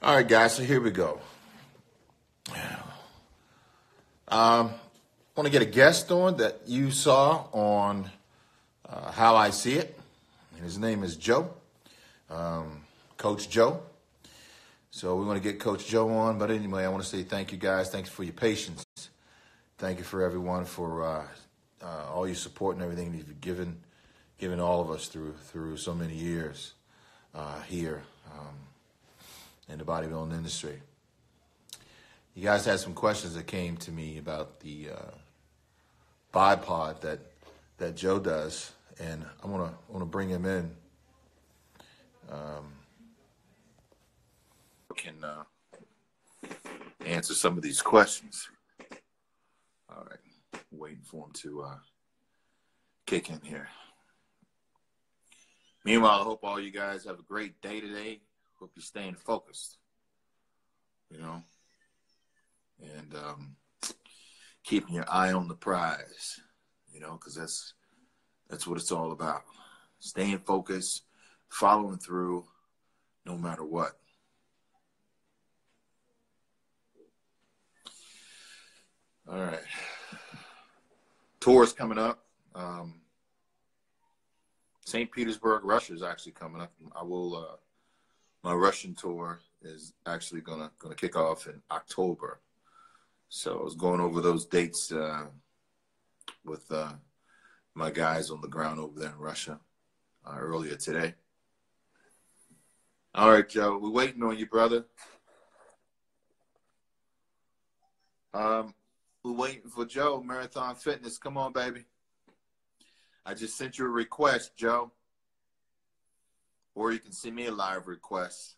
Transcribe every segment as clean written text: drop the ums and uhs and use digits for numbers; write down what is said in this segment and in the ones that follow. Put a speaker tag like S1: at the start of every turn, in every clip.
S1: All right, guys, so here we go. I want to get a guest on that you saw on How I See It. And his name is Joe, Coach Joe. So we want to get Coach Joe on. But anyway, I want to say thank you, guys. Thanks for your patience. Thank you for everyone for all your support and everything that you've given all of us through so many years here in the bodybuilding industry. You guys had some questions that came to me about the bipod that Joe does, and I want to bring him in. Can answer some of these questions. All right, waiting for him to kick in here. Meanwhile, I hope all you guys have a great day today. Hope you're staying focused, and keeping your eye on the prize, because that's what it's all about. Staying focused, following through, no matter what. All right. Tour is coming up. St. Petersburg, Russia is actually coming up. My Russian tour is actually gonna kick off in October. So I was going over those dates with my guys on the ground over there in Russia earlier today. All right, Joe, we're waiting on you, brother. We're waiting for Joe, Marathon Fitness. Come on, baby. I just sent you a request, Joe. Or you can send me a live request.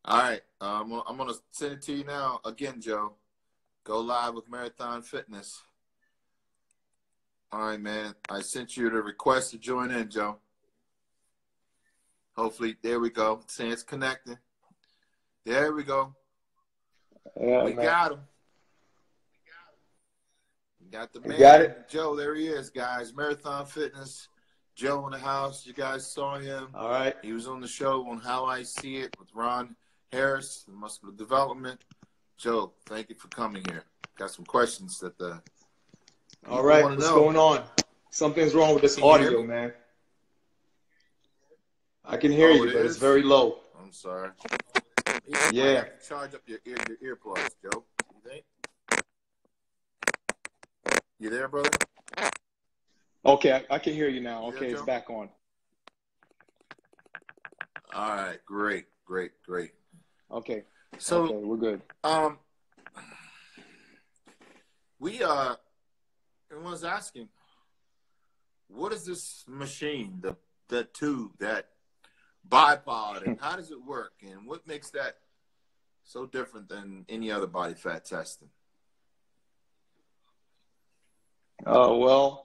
S1: All right. I'm going to send it to you now. Again, Joe. Go live with Marathon Fitness. All right, man. I sent you the request to join in, Joe. Hopefully, there we go. Saying it's connecting. There we go.
S2: Yeah,
S1: we
S2: man.
S1: got him. We got the man.
S2: Got it.
S1: Joe, there he is, guys. Marathon Fitness. Joe in the house. You guys saw him.
S2: All right.
S1: He was on the show on How I See It with Ron Harris, Muscular Development. Joe, thank you for coming here. Got some questions that the
S2: All right. What's going on? Something's wrong with this audio, man. I can hear you, but it's very low.
S1: I'm sorry.
S2: Yeah.
S1: You have to charge up your earplugs, Joe. You think? You there, brother?
S2: Okay, I can hear you now. Okay, it's back on.
S1: All right, great.
S2: Okay.
S1: So
S2: okay, we're good.
S1: Everyone's asking, what is this machine, that tube, that bipod, and how does it work, and what makes that so different than any other body fat testing?
S2: Well,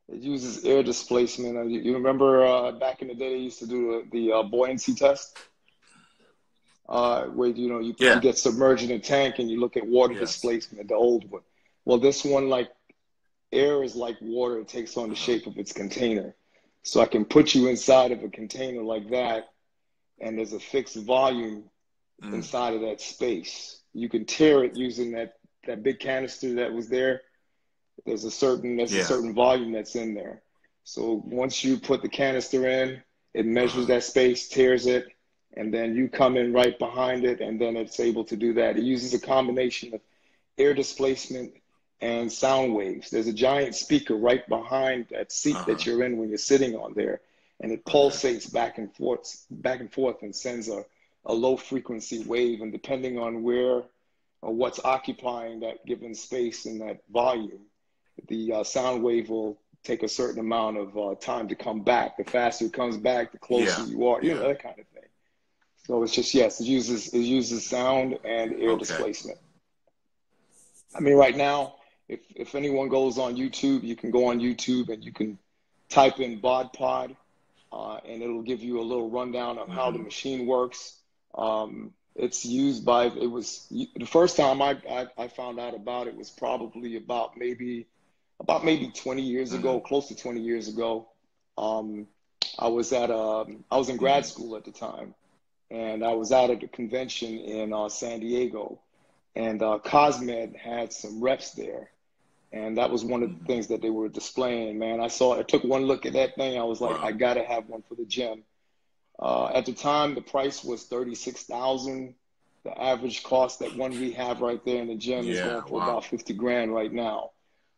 S2: it uses air displacement. You remember back in the day they used to do the buoyancy test, where you get submerged in a tank and you look at water displacement, the old one. Well, this one, like air is like water; it takes on the shape of its container. So I can put you inside of a container like that, and there's a fixed volume inside of that space. You can tear it using that big canister that was there. There's a certain volume that's in there. So once you put the canister in, it measures that space, tears it, and then you come in right behind it, and then it's able to do that. It uses a combination of air displacement and sound waves. There's a giant speaker right behind that seat that you're in when you're sitting on there, and it pulsates back and forth and sends a low frequency wave, and depending on where or what's occupying that given space and that volume, the sound wave will take a certain amount of time to come back. The faster it comes back, the closer you are, that kind of thing. So it's just, it uses sound and air displacement. I mean, right now, if anyone goes on YouTube, you can go on YouTube and you can type in BodPod, and it'll give you a little rundown of how the machine works. It's used by, the first time I found out about it was probably about maybe 20 years ago, close to 20 years ago. I was in grad school at the time, and I was out at a convention in San Diego, and Cosmed had some reps there, and that was one of the things that they were displaying. Man, I took one look at that thing. I was like, I
S1: Wow.
S2: gotta have one for the gym. At the time, the price was 36,000. The average cost that one we have right there in the gym is
S1: Yeah.
S2: going for
S1: Wow.
S2: about 50 grand right now.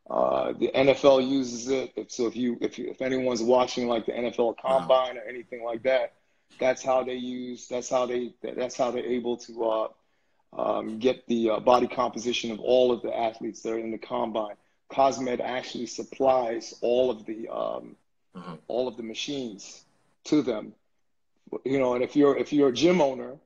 S2: The NFL uses it. If anyone's watching like the NFL
S1: Wow.
S2: Combine or anything like that, that's how they use. That's how they're able to get the body composition of all of the athletes that are in the combine. Cosmed actually supplies all of the machines to them. You know, and if you're a gym owner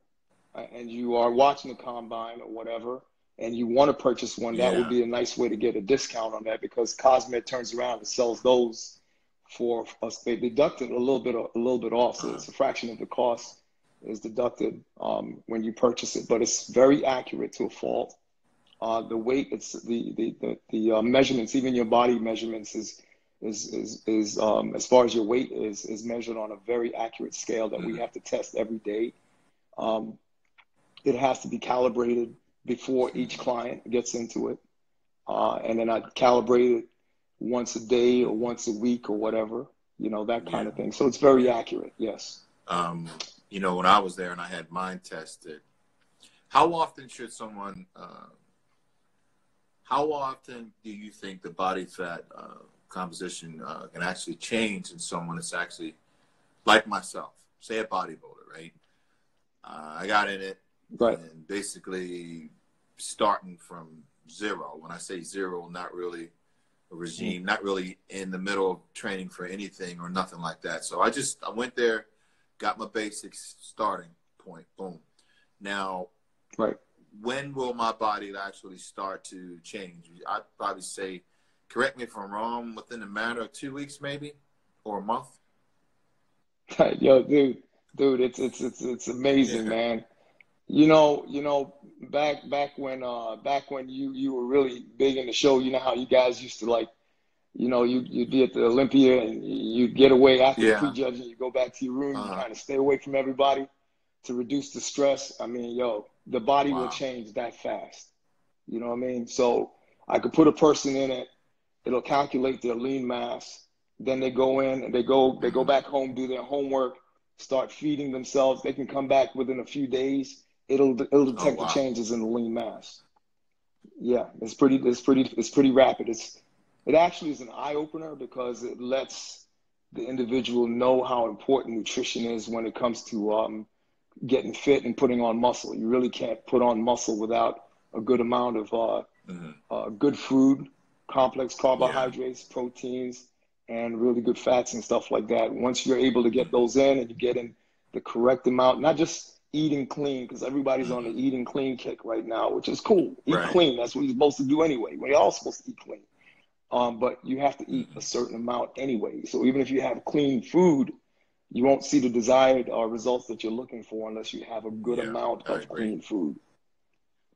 S2: and you are watching the combine or whatever, and you want to purchase one, that would
S1: Yeah.
S2: be a nice way to get a discount on that, because Cosmed turns around and sells those for us. They deducted a little bit off, so
S1: Uh,
S2: it's a fraction of the cost is deducted when you purchase it. But it's very accurate to a fault. The weight, it's the measurements, even your body measurements is as far as your weight is measured on a very accurate scale that we have to test every day. Um, it has to be calibrated before each client gets into it. And then I calibrate it once a day or once a week or whatever, that kind
S1: yeah.
S2: of thing. So it's very
S1: Yeah.
S2: accurate. Yes.
S1: Um, when I was there and I had mine tested, how often should someone, how often do you think the body fat composition can actually change in someone that's actually like myself, say a bodybuilder, right? I got in it
S2: Right.
S1: and basically starting from zero. When I say zero, not really a regime, not really in the middle of training for anything or nothing like that. So I went there, got my basics, starting point, boom. Now,
S2: Right.
S1: when will my body actually start to change? I'd probably say, correct me if I'm wrong, within a matter of 2 weeks, maybe, or a month.
S2: Yo, dude, it's amazing,
S1: Yeah.
S2: man. Back when you were really big in the show, you know how you guys used to like, you'd be at the Olympia and you'd get away after the
S1: Yeah.
S2: prejudging, you go back to your room, you
S1: Uh,
S2: kind of stay away from everybody to reduce the stress. I mean, the body will
S1: wow.
S2: change that fast. You know what I mean? So I could put a person in it, it'll calculate their lean mass. Then they go in and they go back home, do their homework, start feeding themselves. They can come back within a few days. It'll
S1: Oh,
S2: detect the
S1: wow.
S2: changes in the lean mass. Yeah, it's pretty rapid. It actually is an eye opener because it lets the individual know how important nutrition is when it comes to getting fit and putting on muscle. You really can't put on muscle without a good amount of
S1: Hmm.
S2: good food, complex
S1: Yeah.
S2: carbohydrates, proteins, and really good fats and stuff like that. Once you're able to get those in and you get in the correct amount, not just eating clean, because everybody's on the
S1: Hmm.
S2: eating clean kick right now, which is cool. Eat
S1: Right.
S2: clean. That's what you're supposed to do anyway. We're all supposed to eat clean. But you have to eat a
S1: Hmm.
S2: certain amount anyway. So even if you have clean food, you won't see the desired results that you're looking for unless you have a good
S1: Yeah,
S2: amount
S1: I
S2: of
S1: agree.
S2: clean food.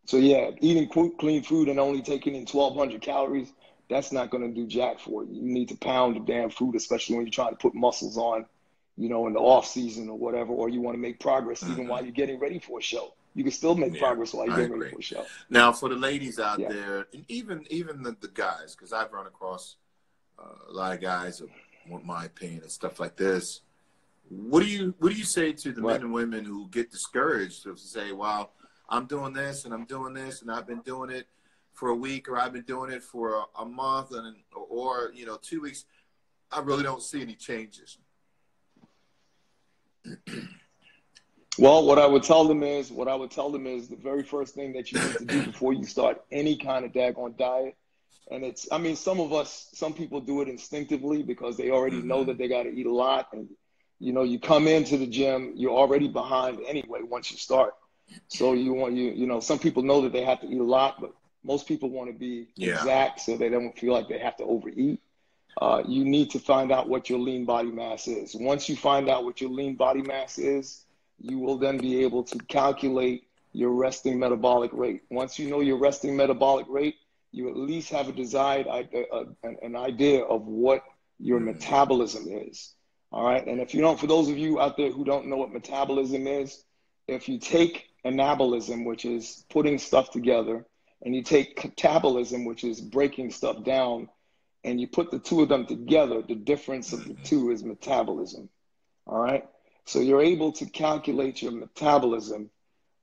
S2: So yeah, eating clean food and only taking in 1,200 calories, that's not going to do jack for you. You need to pound the damn food, especially when you're trying to put muscles on, in the off season or whatever, or you want to make progress even while
S1: Hmm.
S2: you're getting ready for a show. You can still make
S1: Yeah,
S2: progress while you're
S1: I
S2: getting ready
S1: agree.
S2: for a show.
S1: Now, for the ladies out
S2: Yeah.
S1: there, and even the guys, because I've run across a lot of guys that want my opinion and stuff like this. What do you say to the men
S2: Right.
S1: and women who get discouraged to say, "Well, I'm doing this and I'm doing this and I've been doing it for a week or I've been doing it for a month or 2 weeks. I really don't see any changes."
S2: Well, what I would tell them is the very first thing that you need to do before you start any kind of daggone diet. And some people do it instinctively because they already know
S1: Hmm.
S2: that they got to eat a lot. And, you come into the gym, you're already behind anyway once you start. So some people know that they have to eat a lot, but most people want to be
S1: Yeah.
S2: exact so they don't feel like they have to overeat. You need to find out what your lean body mass is. Once you find out what your lean body mass is, you will then be able to calculate your resting metabolic rate. Once you know your resting metabolic rate, you at least have a desired an idea of what your
S1: Hmm.
S2: metabolism is. All right. And if you don't, for those of you out there who don't know what metabolism is, if you take anabolism, which is putting stuff together, and you take catabolism, which is breaking stuff down, and you put the two of them together, the difference of the two is metabolism. All right. So you're able to calculate your metabolism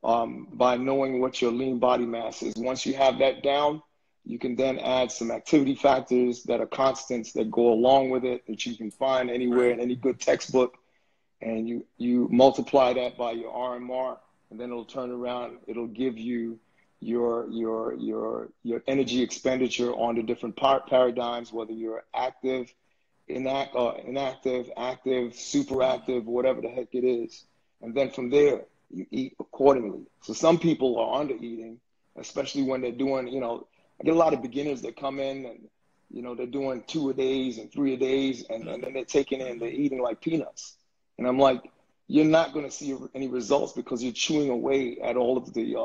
S2: by knowing what your lean body mass is. Once you have that down, you can then add some activity factors that are constants that go along with it that you can find anywhere in any good textbook, and you multiply that by your RMR, and then it'll turn around. It'll give you your energy expenditure on the different paradigms, whether you're active, inactive, active, super active, whatever the heck it is. And then from there, you eat accordingly. So some people are under eating, especially when they're doing, I get a lot of beginners that come in and, they're doing 2 a days and 3 a days, and then they're they're eating like peanuts. And I'm like, you're not going to see any results because you're chewing away at all of the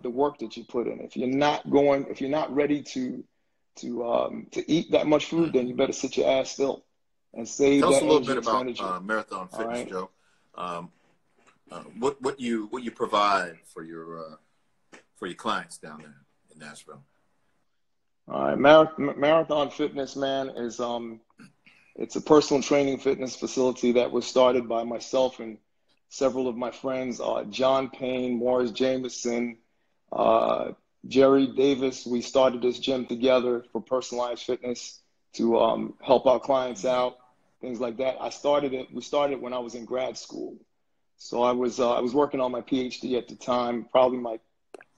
S2: work that you put in. If you're not ready to eat that much food, then you better sit your ass still and save
S1: Tell us
S2: that
S1: a little
S2: energy
S1: bit about
S2: expenditure.
S1: Marathon Fitness,
S2: Right?
S1: Joe. What you provide for your clients down there in Nashville?
S2: All right, Marathon Fitness, man, is it's a personal training fitness facility that was started by myself and several of my friends, John Payne, Morris Jameson, Jerry Davis. We started this gym together for personalized fitness to help our clients out, things like that. We started when I was in grad school. So I was working on my PhD at the time, probably my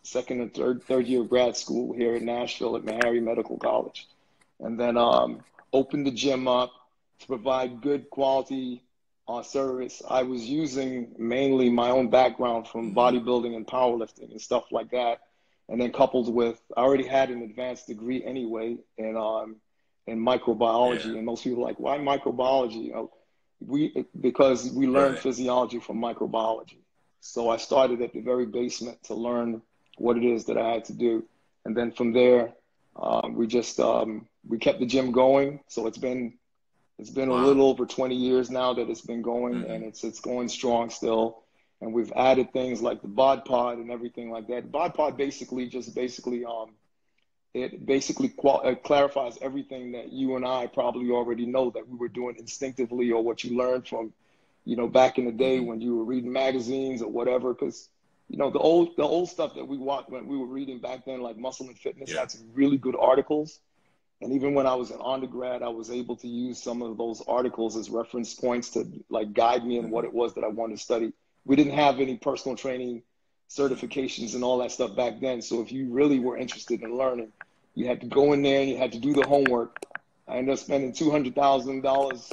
S2: second and third year of grad school here in Nashville at Meharry Medical College. And then opened the gym up to provide good quality service. I was using mainly my own background from bodybuilding and powerlifting and stuff like that. And then coupled with, I already had an advanced degree anyway in microbiology. And most people are like, why microbiology? Because we learn physiology from microbiology. So I started at the very basement to learn what it is that I had to do. And then from there, we kept the gym going. So it's been a little over 20 years now that it's been going, and it's going strong still. And we've added things like the bod pod and everything like that. Bod pod basically clarifies everything that you and I probably already know that we were doing instinctively, or what you learned from, back in the day when you were reading magazines or whatever. Because the old stuff that we watched when we were reading back then, like Muscle and Fitness, had some really good articles. And even when I was an undergrad, I was able to use some of those articles as reference points to like guide me in what it was that I wanted to study. We didn't have any personal training certifications and all that stuff back then. So if you really were interested in learning, you had to go in there and you had to do the homework. I ended up spending $200,000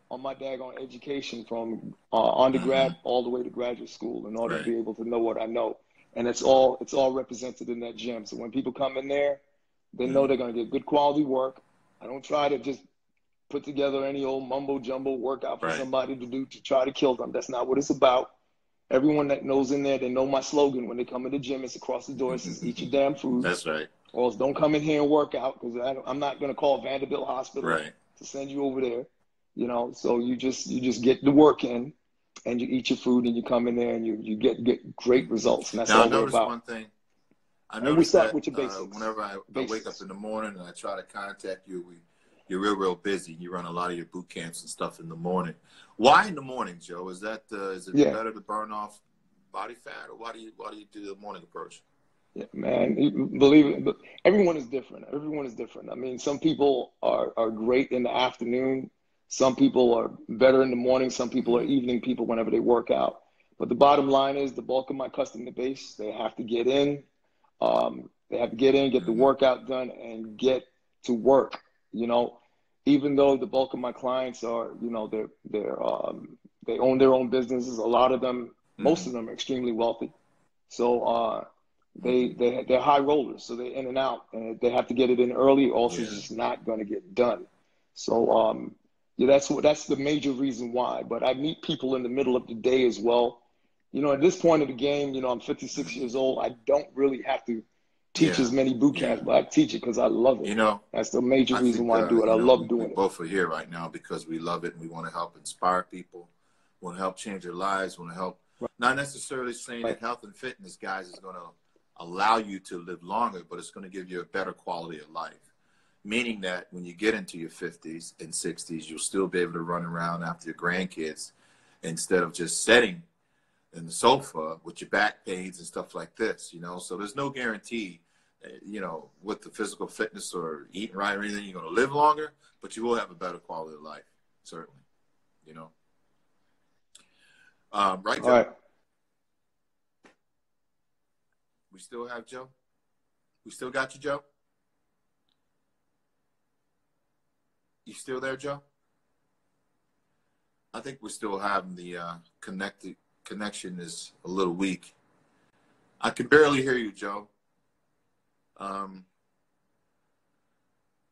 S2: on my daggone education from undergrad all the way to graduate school in order to be able to know what I know. And it's all represented in that gym. So when people come in there, they know they're going to get good quality work. I don't try to just put together any old mumbo jumbo workout for somebody to do to try to kill them. That's not what it's about. Everyone that knows in there, they know my slogan when they come in the gym. It's across the door. It says, eat your damn food.
S1: That's right.
S2: Or else don't come in here and work out, because I'm not going to call Vanderbilt Hospital to send you over there. So you just get the work in, and you eat your food, and you come in there and you get great results. And that's all we're about.
S1: One thing. I
S2: and we start with your basics.
S1: Whenever I wake up in the morning and I try to contact you, you're real busy. You run a lot of your boot camps and stuff in the morning. Why in the morning, Joe? Is it better to burn off body fat, or why do you do the morning approach?
S2: Yeah, man, believe it, but everyone is different. Everyone is different. I mean, some people are great in the afternoon. Some people are better in the morning. Some people are evening people whenever they work out. But the bottom line is the bulk of my customer base, they have to get in. They have to get in, get the workout done, and get to work. Even though the bulk of my clients are, they own their own businesses. A lot of them, most of them, are extremely wealthy. So they're high rollers. So they're in and out, and they have to get it in early. Also, it's just not going to get done. So that's the major reason why. But I meet people in the middle of the day as well. At this point of the game, I'm 56 years old. I don't really have to teach
S1: Yeah,
S2: as many boot
S1: yeah.
S2: camps, but I teach it because I love it.
S1: You know,
S2: That's the major
S1: I
S2: reason
S1: think
S2: why I do it. I love
S1: we
S2: doing it.
S1: both are here right now because we love it and we want to help inspire people, want to help change their lives, want to help. Not necessarily saying that health and fitness, guys, is going to allow you to live longer, but it's going to give you a better quality of life. Meaning that when you get into your 50s and 60s, you'll still be able to run around after your grandkids instead of just sitting in the sofa with your back pains and stuff like this, So there's no guarantee, with the physical fitness or eating right or anything, you're going to live longer, but you will have a better quality of life, certainly, Right, Joe?
S2: All right.
S1: We still have Joe? We still got you, Joe? You still there, Joe? I think we're still having the connection is a little weak. I can barely hear you, Joe. All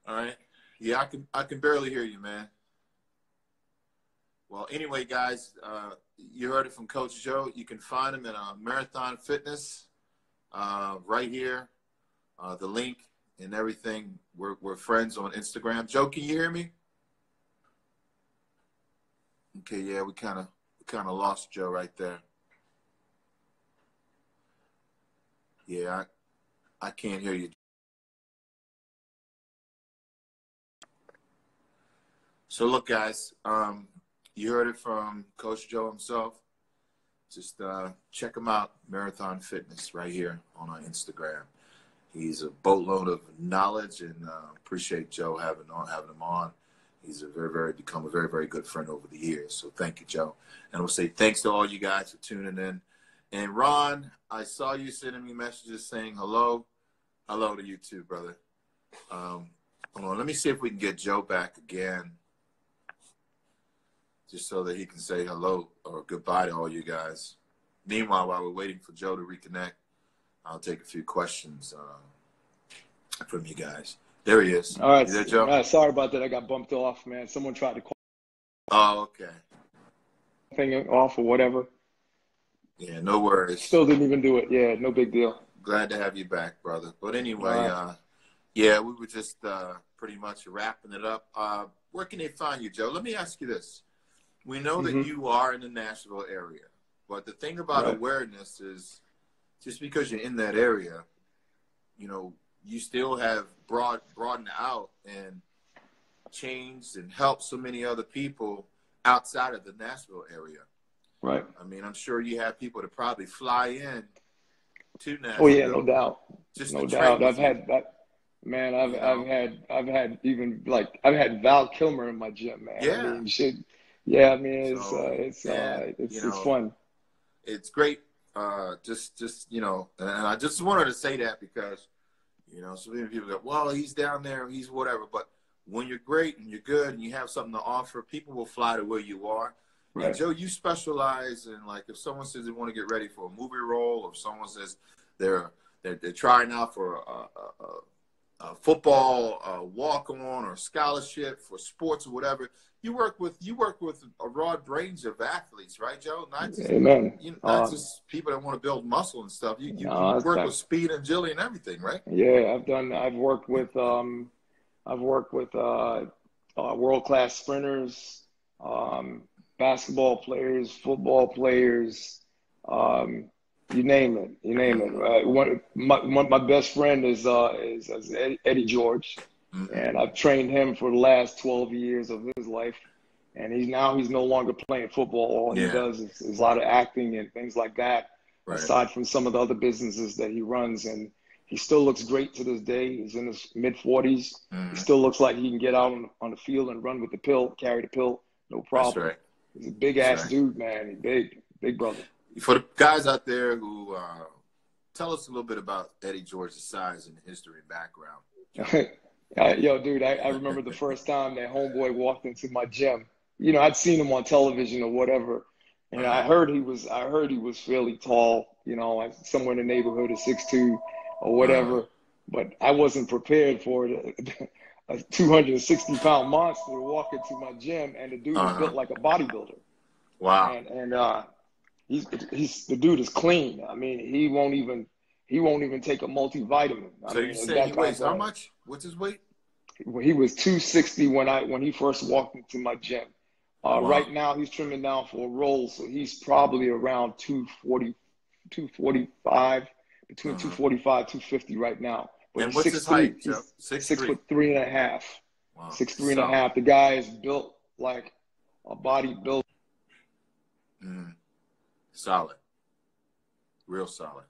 S1: right. Yeah, I can barely hear you, man. Well, anyway, guys, you heard it from Coach Joe. You can find him at Marathon Fitness right here. The link and everything. We're friends on Instagram. Joe, can you hear me? Okay, yeah, we kind of lost Joe right there. Yeah, I can't hear you. So look, guys, you heard it from Coach Joe himself. Just check him out, Marathon Fitness, right here on our Instagram. He's a boatload of knowledge, and appreciate Joe having him on. He's become a very, very good friend over the years. So thank you, Joe. And we'll say thanks to all you guys for tuning in. And Ron, I saw you sending me messages saying hello. Hello to you too, brother. Hold on, let me see if we can get Joe back again, just so that he can say hello or goodbye to all you guys. Meanwhile, while we're waiting for Joe to reconnect, I'll take a few questions from you guys. There he is.
S2: All right.
S1: You there, Joe?
S2: All right. Sorry about that. I got bumped off, man. Someone tried to call
S1: Oh, okay.
S2: thing off or whatever.
S1: Yeah, no worries.
S2: Still didn't even do it. Yeah, no big deal.
S1: Glad to have you back, brother. But anyway, yeah, we were just pretty much wrapping it up. Where can they find you, Joe? Let me ask you this. We know that you are in the Nashville area, but the thing about awareness is just because you're in that area, you still have broadened out and changed and helped so many other people outside of the Nashville area.
S2: Right.
S1: I mean, I'm sure you have people that probably fly in to Nashville.
S2: Oh yeah, no doubt.
S1: Just
S2: no
S1: to
S2: doubt.
S1: train
S2: I've had that. Man, I've had even I've had Val Kilmer in my gym, man.
S1: Yeah.
S2: I mean, shit. Yeah, I mean, it's fun.
S1: It's great. And I just wanted to say that because, so many people go, well, he's down there, he's whatever. But when you're great and you're good and you have something to offer, people will fly to where you are. Right. And Joe, you specialize in, like, if someone says they want to get ready for a movie role, or if someone says they're trying out for a football walk-on or scholarship for sports or whatever. You work with a broad range of athletes, right, Joe? Not just, not just people that want to build muscle and stuff. You work with speed and agility and everything, right?
S2: Yeah, I've worked with world-class sprinters, basketball players, football players, you name it. My best friend is Eddie George, and I've trained him for the last 12 years of his life. And he's no longer playing football. All he does is a lot of acting and things like that, aside from some of the other businesses that he runs. And he still looks great to this day. He's in his mid-40s. He still looks like he can get out on the field and run with the pill, carry the pill, no problem.
S1: That's right.
S2: He's a big-ass dude, man. He's big brother.
S1: For the guys out there who tell us a little bit about Eddie George's size and history and background.
S2: Yo, dude, I remember the first time that homeboy walked into my gym. I'd seen him on television or whatever, and I heard he was fairly tall, somewhere in the neighborhood of 6'2" or whatever. But I wasn't prepared for it. A 260-pound monster to walk into my gym, and the dude is built like a bodybuilder.
S1: Wow.
S2: And the dude is clean. I mean, he He won't even take a multivitamin. I
S1: So
S2: mean,
S1: you say he
S2: that
S1: weighs
S2: guy's
S1: how much? What's his weight?
S2: he was 260 when he first walked into my gym.
S1: Wow.
S2: Right now he's trimming down for a roll, so he's probably around 240, 245, between 245, 250 right now. But
S1: And
S2: he's
S1: what's his
S2: 6'3".
S1: height, Joe?
S2: He's
S1: 6'3".
S2: 6'3.5".
S1: Wow.
S2: 6'3.5".
S1: Solid.
S2: The guy is built like a bodybuilder.
S1: Solid. Real solid.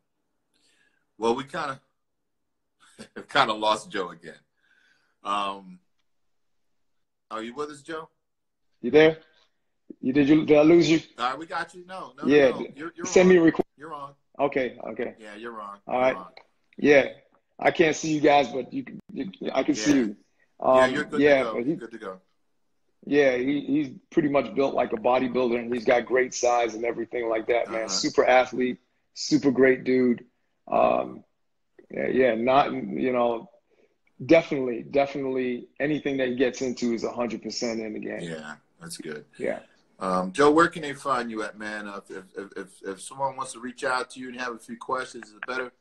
S1: Well, we kind of lost Joe again. Are you with us, Joe?
S2: You there? Did I lose you?
S1: All right, we got you. No.
S2: Yeah.
S1: You're
S2: Send
S1: on.
S2: me a record.
S1: You're on.
S2: Okay.
S1: Yeah, you're on.
S2: All
S1: You're
S2: right.
S1: on.
S2: Yeah. I can't see you guys, but I can see
S1: Yeah.
S2: you.
S1: Yeah, you're good to
S2: Yeah,
S1: go.
S2: but
S1: You're good to go.
S2: yeah, he's pretty much built like a bodybuilder, and he's got great size and everything like that, man.
S1: Uh-huh.
S2: Super athlete, super great dude. Um, yeah, not, definitely anything that he gets into is 100% in the game.
S1: Yeah, that's good.
S2: Yeah.
S1: Joe, where can they find you at, man? If someone wants to reach out to you and have a few questions, is it better?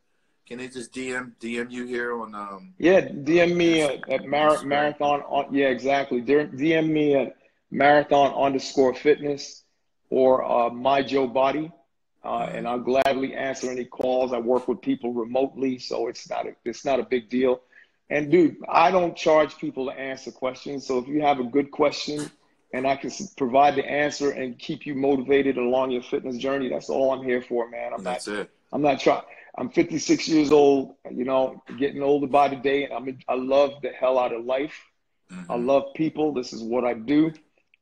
S1: Can they just DM you here on
S2: Yeah, DM me at
S1: Instagram?
S2: marathon on, yeah, exactly. DM me at marathon_fitness or my Joe Body, and I'll gladly answer any calls. I work with people remotely, so it's not a big deal. And dude, I don't charge people to answer questions. So if you have a good question and I can provide the answer and keep you motivated along your fitness journey, that's all I'm here for, man.
S1: That's it.
S2: I'm not trying. I'm 56 years old, getting older by the day. I love the hell out of life. I love people. This is what I do.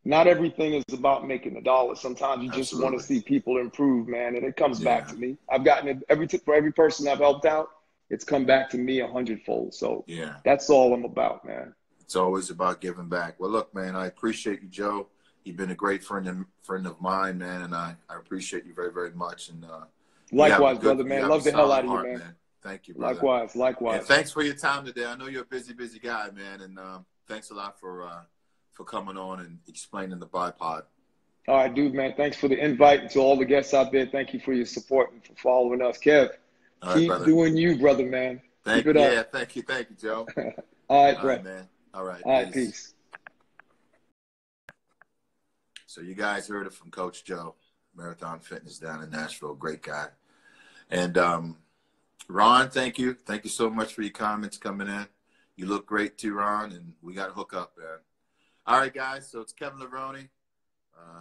S2: Not everything is about making a dollar. Sometimes you just want to
S1: Absolutely.
S2: see people improve, man, and it comes back
S1: Yeah.
S2: to me. I've gotten it for every person I've helped out. It's come back to me 100-fold. So
S1: Yeah.
S2: that's all I'm about, man.
S1: It's always about giving back. Well, look, man, I appreciate you, Joe. You've been a great friend of mine, man, and I appreciate you very, very much. And
S2: Likewise, brother,
S1: you
S2: man.
S1: have a
S2: Love the hell
S1: solid
S2: out of you,
S1: heart,
S2: man.
S1: man. Thank you, brother.
S2: Likewise.
S1: And thanks for your time today. I know you're a busy, busy guy, man, and thanks a lot for coming on and explaining the bipod.
S2: All right, dude, man. Thanks for the invite. To all the guests out there, thank you for your support and for following us. Kev,
S1: All right,
S2: keep
S1: brother.
S2: doing you, brother, man. Keep it up.
S1: Thank you, Joe.
S2: All right,
S1: All
S2: bro.
S1: right, man. All right,
S2: All right, peace.
S1: So you guys heard it from Coach Joe, Marathon Fitness down in Nashville. Great guy. And Ron, thank you. Thank you so much for your comments coming in. You look great too, Ron, and we got to hook up, man. All right, guys. So it's Kevin Levrone,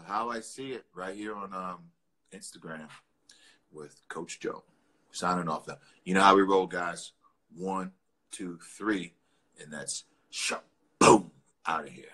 S1: How I See It, right here on Instagram with Coach Joe. Signing off now. You know how we roll, guys. 1, 2, 3, and that's boom, out of here.